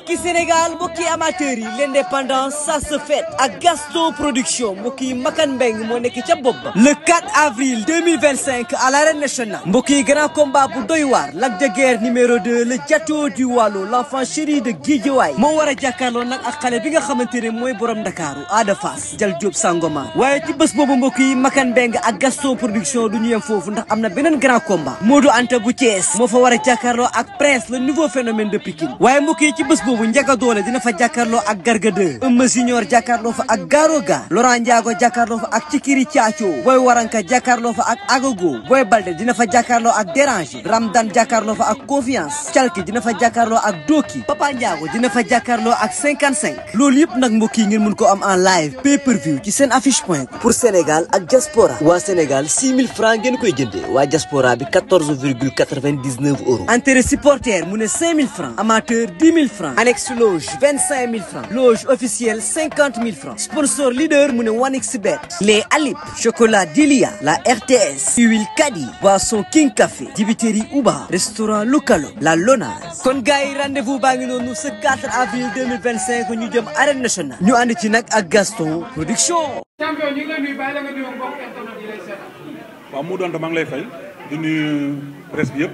mbokki Sénégal mbokki amateurs yi l'indépendance ça se fête ak Gaston Production mbokki Makan Mbeng moo nekk ca bopp ba le 4 avril 2025 à l'arène nationale mbokki grand combat bu doy waar Lac de Guiers numéro 2 le Diato du Waalo l'enfant chéri de Guédiawaye moo war a jàkkaarloo nag ak xale bi nga xamante ne mooy borom Ndakaaru Ada Fass Jal Diop Sangomar waaye ci bés boobu mbokki Makan Mbeng ak Gaston Production du ñu yem foofu ndax am na beneen grand combat Modou Anta bu Thiès moo fa war a jàkkaarloo ak Prince le nouveau phénomène de Pikine waaye mbokk yi ci bés boobu Ndiaga Dollé dina fa jàkkaarloo ak Garga 2 Eumeu Junior jàkkaarloo fa ak Garoga Laurent Ndiago jàkkaarloo fa ak Cikiri Thiacho Boy Waranka jàkkaarloo fa ak Agogo Boy Balde dina fa jàkkaarloo ak Déranger Ramdan jàkkaarloo fa ak Confiance Calki dina fa jàkkaarloo ak Doki Papa Ndiago dina fa jàkkaarloo ak 55 loolu yëpp nag mbokk yi ngeen mun ko am en live pay per view ci seen affiche point pour Sénégal ak diaspora waa Sénégal 6000 francs ngeen koy jëndee waa diaspora bi 14,99 euros entrée supporter mu ne 5000 francs amateur 10 000 francs annexe loge 25 000 francs loge officielle 50 000 francs sponsor leader mu ne 1xBet les Alip chocolat Dilia la RTS huile Kadi boisson King Café dibiterie Uba restaurant Lukalo la Lonase kon gars yi rendez-vous baa ngi noonu ce 4 avril 2025 ñu jëm arène nationale ñu ànd ci nag ak Gaston Production. champion ñu ngi lay nuyu bàyyi la nga nuyu mbokk internet yi lay seetaan. waaw mu doon maa ngi lay fay di nuyu presse bi yëpp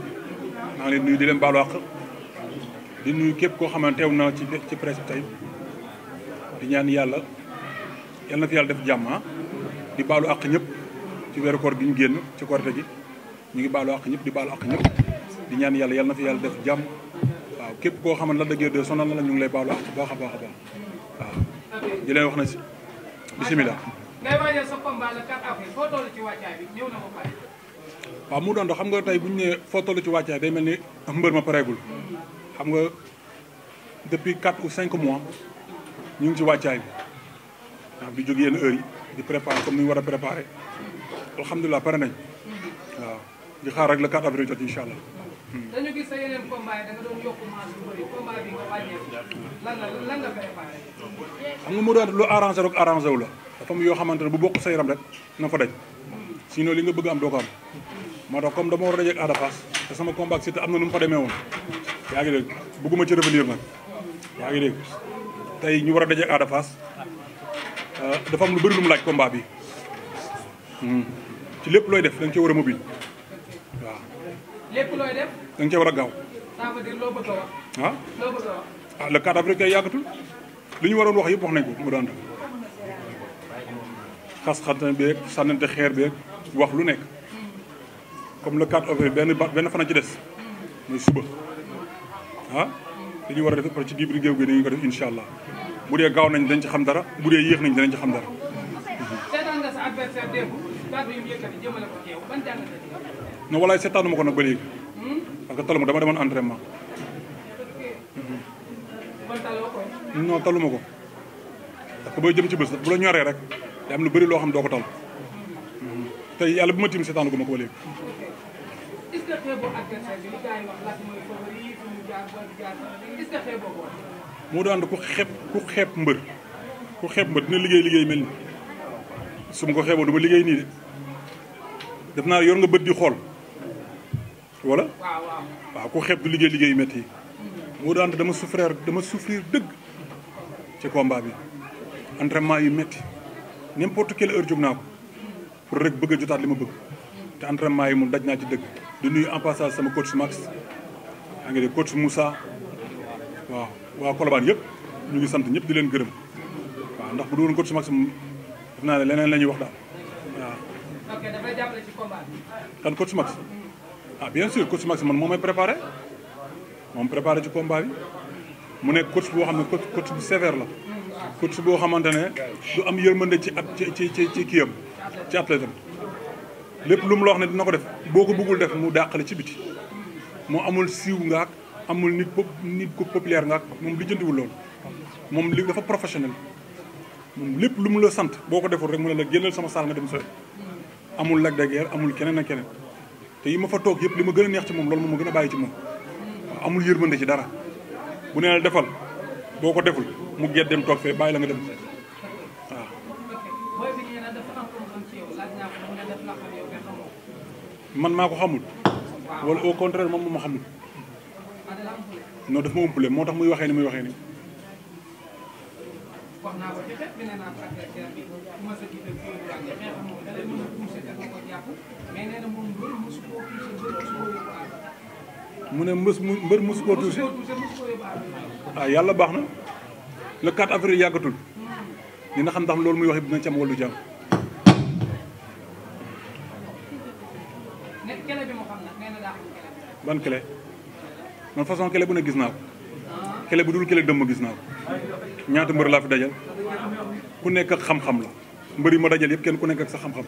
maa ngi leen nuyu di leen baalu àq di nuyu képp koo xamante teew na ci presse bi tey di ñaan yàlla yal na fi yàlla def jàmm di baalu àq ñëpp ci weeru koor gi ñu génn ci korite gi ñu ngi baalu àq ñëpp di baalu àq ñëpp di ñaan yàlla yal na fi yàlla def jàmm waaw képp koo xamante la dëggee de sonal na la ñu ngi lay baalu àq bu baax a baax a baax waaw di leen wax na si bisimilah. ngay waajal sa combat le 4 avril foo toll ci wàccaay bi ñëw na ba pare. waaw mu doon xam nga tey bu ñu nee foo toll ci wàccaay day mel ni mbër ma pareegul xam nga depuis 4 ou 5 mois ñu ngi ci wàccaay bi waaw di jóg yenn heures yi di préparer comme ni ñu war a préparer alhamdulilah pare nañ waaw di xaar rek le 4 avril jot incha allah. dañu gis sa yeneen combat yi da nga doon yokk masse bu bëri combat bi nga wàññeeku lan nga préparé. xam nga mu doon lu arrangé rek arrangé wu la dafa am yoo xamante ne bu bokk sa yaram rek na fa daj sinon li nga bëgg am doo ko am moo tax comme dama war a dajeeg Ada Fass te sama combat ak Siteu am na nu mu fa demee woon yaa ngi dégg bëgguma ci revenir nag yaa ngi dégg tey ñu war a dajeeg Ada Fass dafa am lu bëri lu mu laaj combat bi ci lépp looy def da nga cee war a mobile waaw. lépp looy def. da nga cee war a gaaw. ça veut dire loo bëgg a wax. ah loo bëgg a wax. ah le 4 avril kay yàggatul li ñu waroon wax yëpp wax nañ ko mu daan xas-xasante beeg sànnante xeer beeg wax lu nekk comme le 4 avril benn fan a ci des mooy suba ah li ñu war a def par ci biir géew gi dañu ko def incha allah bu dee gaaw nañ dañ ci xam dara bu dee yéex nañ danañ ci xam dara. seetaan nga sa adversaire démb kàddu yu mu yëkkati jëmale ko ci yow ban jàngat la ci yow. non walaay seetaanu ma ko nag ba léegi parce que taluma dama demoon entraînement. kon taloo ko. non taluma ko parce que booy jëm ci bés bu la ñoree rek day am lu bëri loo xam doo ko tal tey yàlla bu ma tiim seetaanu ko ma ko ba léegi. est-ce que xeeboo adversaire bi li gars yi wax Lac mooy favori fu mu jaar boo jaar est-ce que xeeboo ko. moo daan ku xeeb mbër dina liggéey mel ni su ma ko xeeboo du ma liggéey nii de def naa yor nga bët di xool wala. waaw ku xeeb du liggéey yu métti yi. moo daan dama souffrir dëgg ci combat bi entraînement yu métti n'importe quelle heure jóg naa ko pour rek bëgg a jotaat li ma bëgg te entraînement yi moom daj naa ci dëgg. di nuyu en passage sama coach Max yaa ngi dégg coach Moussa waaw waa Colobane yëpp ñu ngi sant ñëpp di leen gërëm waaw ndax bu doon coach Max moom def naa ne leneen la ñuy wax daal waaw. ok dafay jàppale ci combat bi. kan coach Max ah bien sûr coach Max man moo may préparé moom préparé ci combat bi mu nekk coach boo xam ne coach bu sévère la coach boo xamante ne du am yërmande ci kiyam ci athlète am lépp lu mu la wax ne dina ko def boo ko bëggul def mu dàqale ci biti moo amul siiw ngaak amul nit ko populaire ngaak moom li jëndiwul loolu moom li dafa professionnel moom lépp lu mu la sant boo ko deful rek mu ne la génnal sama saal nga dem sooy amul Lac de Guiers amul keneen ak keneen te yi ma fa toog yëpp li ma gën a neex ci moom loolu moom ma gën a bàyyi ci moom waaw amul yërmande ci dara bu nee la defal boo ko deful mu geet dem toog fee bàyyi la nga dem waaw. man maa ko xamul wala au contraire moom moo ma xamul non daf ma umpale moo tax muy waxee ni muy waxee ni wax naa ko ci xeex bi nee naa ko adversaire bi ma sa jiital fii bu yàgg xeex moom da lay mën a poussé te ko jàpp mais nee na moom mbër mosu koo poussé mbër mosu koo yóbbu àll. mu ne mbër mosu koo touché ah yàlla baax na le 4 avril yàggatul dina xam ndax loolu muy wax dina ci am wala du ci am. ne kele bi moo xam nag nee na daa xam kele. ban kele man façon kele bu ne gis naa ko kele bu dul kele dëmm gis naa ko ñaata mbër laa fi dajal ku nekk ak xam-xam la mbër yi ma dajal yëpp kenn ku nekk ak sa xam-xam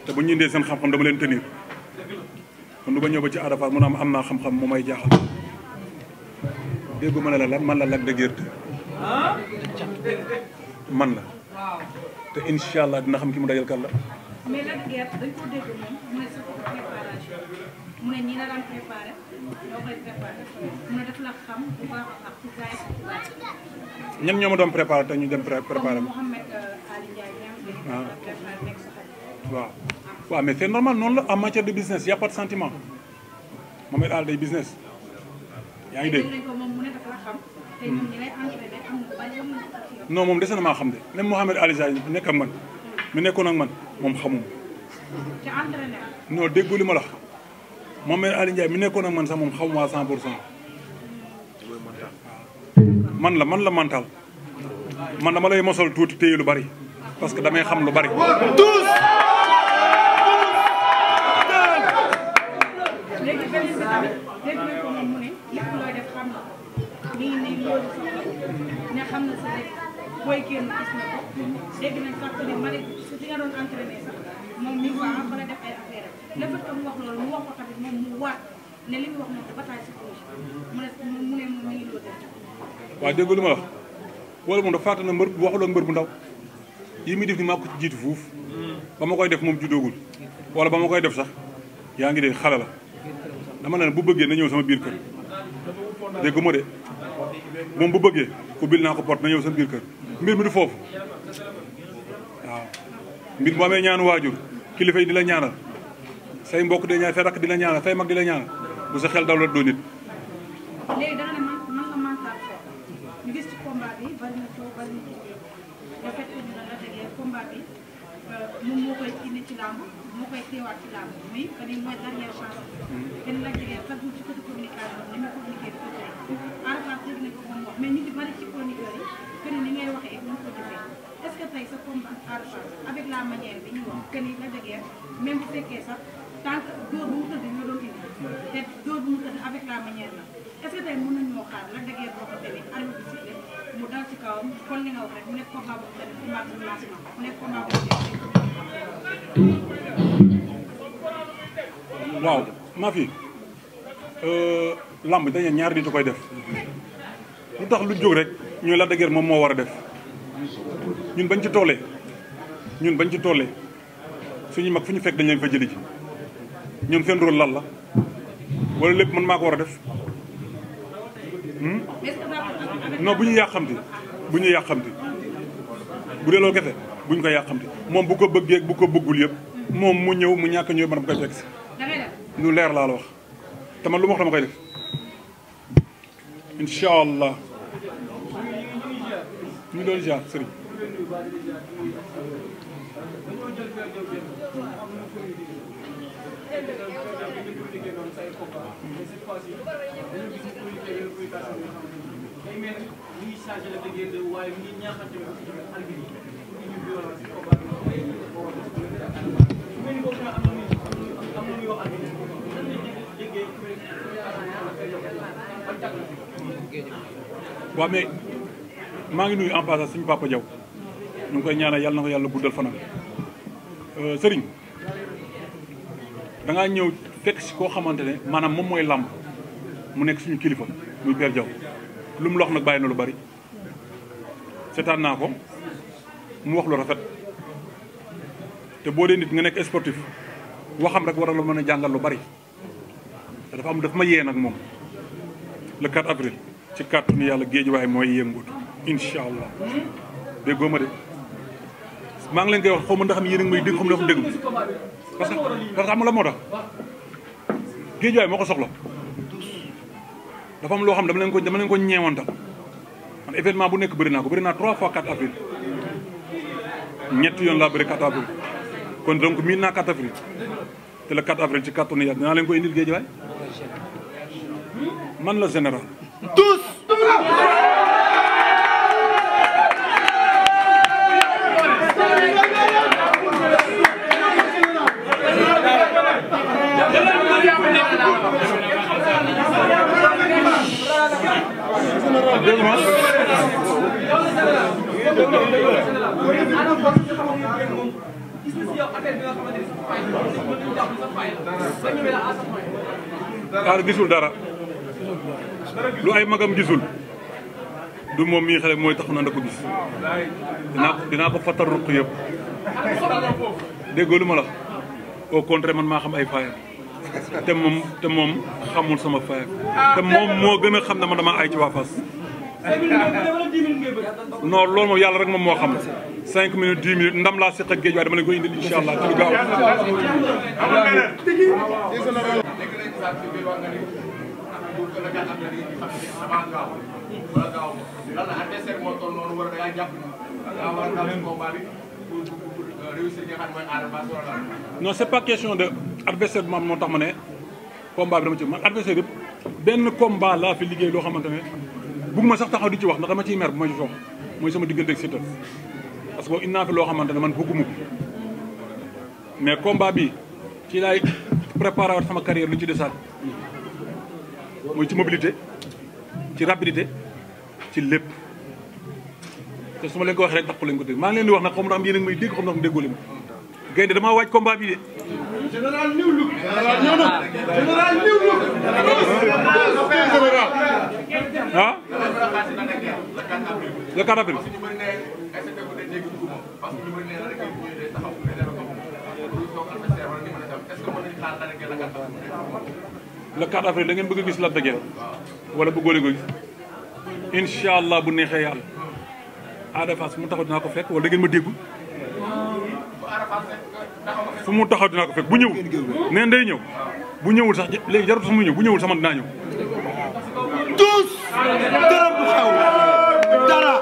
te bu ñu indee seen xam-xam dama leen tenir kon du ba ñëw ba ci Ada Fass mu ne am naa xam-xam mu may jaaxal déggu ma ne la lan man la Lac de Guiers man la te incha allah dina xam ki mu dajal kan la. mais Lac de Guiers dañ ko dégg moom mu ne sa préparation mu ne ñi la daan préparé ñoo koy préparé mu ne daf la xam bu baax a baax ci gars yi. ñan ñoo ma doon préparé te ñu dem préparé comme Mouhamed Ali Ndiaye ñoom préparé nekk sa xarit. waaw waaw mais c'est normal noonu la en matière de business y a pas de sentiment Mouhamed Ali day business yaa ngi dégg. moom mu ne daf la xam te ñun ñi lay entraîné am na bari am na ko. non moom dese na maa xam de même Mouhamed Ali Ndiaye nekk ak man mi nekkoon ak man moom xamum te entraîné non déggu li ma la wax Mouhamed Ali Ndiaye mi nekkoon ak man sax moom xamuma 100%. man la mental man dama lay mosal tuuti téye lu bari parce que damay xam lu bari. léegi beneen bi tamit dégg nañ ko moom mu ne lépp looy def xam na mi ngi ne loolu ne xam na si rek booy génn gis na ko dégg nañ sax ne ma ne si fi nga doon entraîné sax moom mi ngi fa la def ay affaire le fait que mu wax loolu mu wax ko tamit moom mu waat ne li mu wax moom bataille psychologique mu ne moom mi ngi loolu def. waaw dégg lu ma wax wala moom dafa fàtte na mbër waxul ak mbër bu ndaw yi muy def ni maa ko ci jiitu fuuf ba ma koy def moom juddoogul wala ba ma koy def sax yaa ngi dégg xale la dama ne bu bëggee na ñëw sama biir kër dégg ma de moom bu bëggee ubbil naa ko porte na ñëw sama biir kër mbir mi du foofu waaw mbir bu amee ñaanu waajur kilifa yi di la ñaanal say mbokk di ñaan say rakk di la ñaanal say mag di la ñaanal bu sa xel daw la doo nit. léegi da nga ne man la mental fort ñu gis ci combat bi bari na coow bari na le fait que ñu la déggee combat bi moom moo koy indi ci làmb moo koy teewaat ci làmb muy que ni mooy dernière chance kenn la déggee chaque jour ci côté communication ni muy communiqué di ko tey arafat dégg nañ ko moom wax mais ñu ngi bari ci chroniqueur yi que ni ngay waxee ak ñu ko defee est ce que tey sa combat arafat avec la manière bi ñu wax que ni la déggee même bu fekkee sax tant que dóor bu mu tëdd ñu doon indi te dóor bu mu tëdd avec la manière la est ce que tey mën nañu moo xaar la déggee boo ko demee àll bi si mu dal ci kawam kon li nga wax rek mu nekk combat boobu tamit combat bu lancement mu nekk combat boobu waaw maa fi lamb dañu ñaar nit a koy def lu tax lu jóg rek ñu la dëgër moom moo war a def ñun bañ ci tollee suñu mag fu ñu fekk dañ leen fa jëli ji ñoom seen rôle lan la wala lépp man maa ko war a def non bu ñu yàqamti bu dee loolu kese bu ñu ko yàqamti moom bu ko bëggee bu ko bëggul yëpp moom mu ñëw mu ñàkk ñëw man bu koy fekk si lu leer laa la wax te man lu ma wax dama koy def incha allah ñu doon jaar sëriñ waaw mais maa ngi nuyu en passant suñu papa Diaw ñu ngi koy ñaanal yàlla na ko yàlla guddal fanam sëriñ da ngaa ñëw fekk si koo xamante ne maanaam moom mooy làmb mu nekk suñu kilifa muy Père Diaw lu mu lox nag bàyyi na lu bari seetaan naa ko mu wax lu rafet te boo dee nit nga nekk sportif waxam rek war a la mën a jàngal lu bari te dafa am daf ma yee nag moom le 4 avril ci kàttanu yàlla géej waaye mooy yëngutu incha allah déggoo ma de maa ngi leen koy wax xaw ma ndax yéen a ngi may dégg xam ne dafa dégg parce que xam nga la moo tax géej waaye moo ko soxla dafa am loo xam dama leen ko ñeewantal man événement bu nekk bëri naa ko bëri naa 3 fois 4 avril ñetti yoon laa bëri 4 avril kon donc miin naa 4 avril te le 4 avril ci kàttanu Yàlla dinaa leen ko indil Guédiawaye man la général tous Aada gisul dara lu ay magam gisul du moom mii xale mooy tax na da ko gis dinaa ko fattar ruq yëpp déggoo lu ma la au contraire man maa xam ay faayam te moom xamul sama faayam te moom moo gën a xam ne man dama ay ci waa Fass non loolu moom yàlla rek moom moo xam 5 minutes 10 minutes ndam laa seq ak géej waaye dama leen koy indil incha allah ci lu gaaw. non c'est pas question de adversaire bi moo tax ma ne combat bi dama ci man adversaire yëpp benn combat laa fi liggéey loo xamante ne bëgguma sax taxaw di ci wax ndax dama ciy mer bu ma ci sox mooy sama diggante ak Siteu parce que indi naa fi loo xamante ne man bëgguma ko mais combat bi ci laay préparé waat sama carrière lu ci desaat mooy ci mobilité ci rapidité ci lépp te su ma leen ko waxee rek tax lañ ko dégg maa ngi leen di wax nag xam ndax am yéen a ngi may dégg xam ndax mu déggoo leen gaynde damaa waaj combat bi de. général New Look général ñëw na général New Look général ah le 4 avril le 4 avril da ngeen bëgg a gis Lac de Guiers wala bëggoo leen ko gis incha allah bu neexee yàlla Ada Fass mu taxaw dinaa ko fekk wala da ngeen ma déggul fu mu taxaw dinaa ko fekk bu ñëwul neen day ñëw bu ñëwul sax léegi jarut sax mu ñëw bu ñëwul sax man dinaa ñëw. tous dara bu xew dara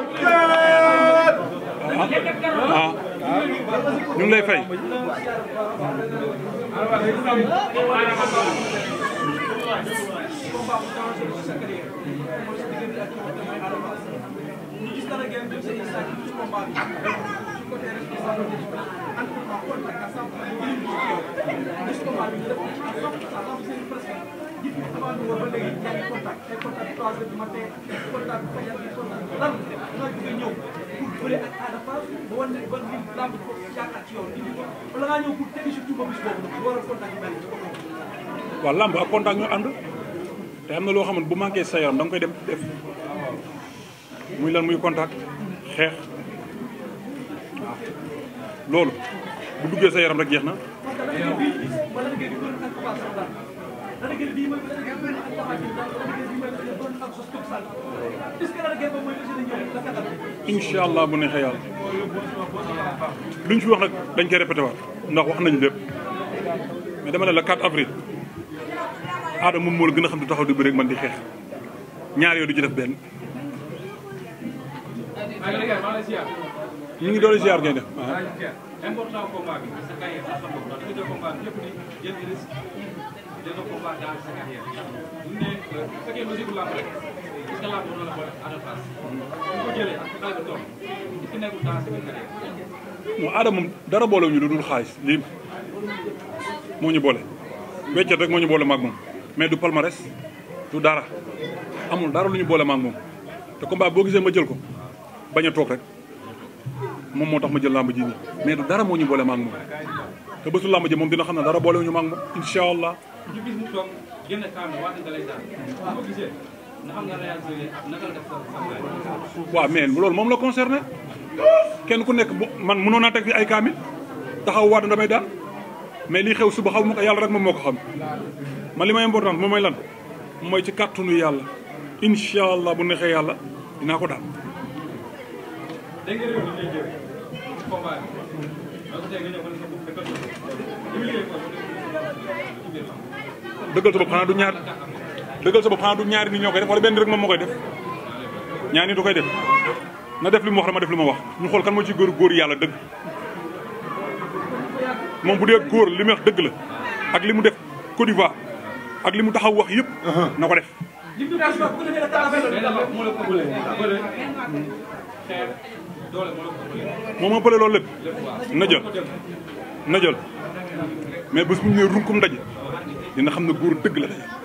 ah ñu ngi lay fay. waaw lamb ak contact ñu ànd te am na loo xam ne bu manqué sa yaram da nga koy dem def muy lan muy contact xeex waaw loolu bu duggee sa yaram rek jeex na. incha allah bu neexee yàlla luñ fi wax nag dañ koy répété waat ndax wax nañ lépp mais dama ne la 4 avril Ada moom moo la gën a xam du taxaw di bëre ak man di xeex ñaar yooyu du ci def benn. ñu ngi doon ziar ngay def. important combat bi sa carrière ak sa bopp ndax da nga jël combat bi yëpp ni jël risque jël combat dans sa carrière bu ñu nee bu fekkee logique bu lamb rek est-ce que lamb noonu la boole Ada Fass bu ko jëlee ak xale bi toog est-ce que nekkul dans sa carrière non Ada moom dara boole ñu lu dul xaalis lii moo ñu boole weccet rek moo ñu boole maag moom mais du palmarès du dara amul dara lu ñu boole maag moom te combat boo gisee ma jël ko bañ a toog rek moom moo tax ma jël làmb ji nii mais du dara moo ñu boole maag moom te bésu làmb ji moom dina xam ne dara boole ñu maag moom incha allah. ñu gis mu toog génn kàddu wax dëgg lay daal bu ko gisee na xam nga réagir ak naka la def sa waaw mais loolu moom la concerné kenn ku nekk bu man mënoon naa teg fi ay kaamil taxaw waat damay daal mais lii xew suba xaw ma ko yàlla rek moom moo ko xam man li may important moom mooy lan mooy ci kàttanu yàlla incha allah bu neexee yàlla dinaa ko daal. dégg nga réew mi lay jël ci combat bi donc tey nga ñëw ba ne sa bopp dëggal sa bopp li mu liggéey ko ci biir dëggal sa bopp xanaa du ñaar dëggal sa bopp xanaa du ñaari nit ñoo koy def wala benn rek moom moo koy def ñaani du koy def na def li mu wax dama def li ma wax ñu xool kan moo ci góor yàlla dëgg moom bu dee góor li mu wax dëgg la ak li mu def Côte d'Ivoire ak li mu taxaw wax yëpp na ko def moom moo pële loolu lépp na jël mais bés bu ñu nee runkum daje dina xam ne góor dëgg la daje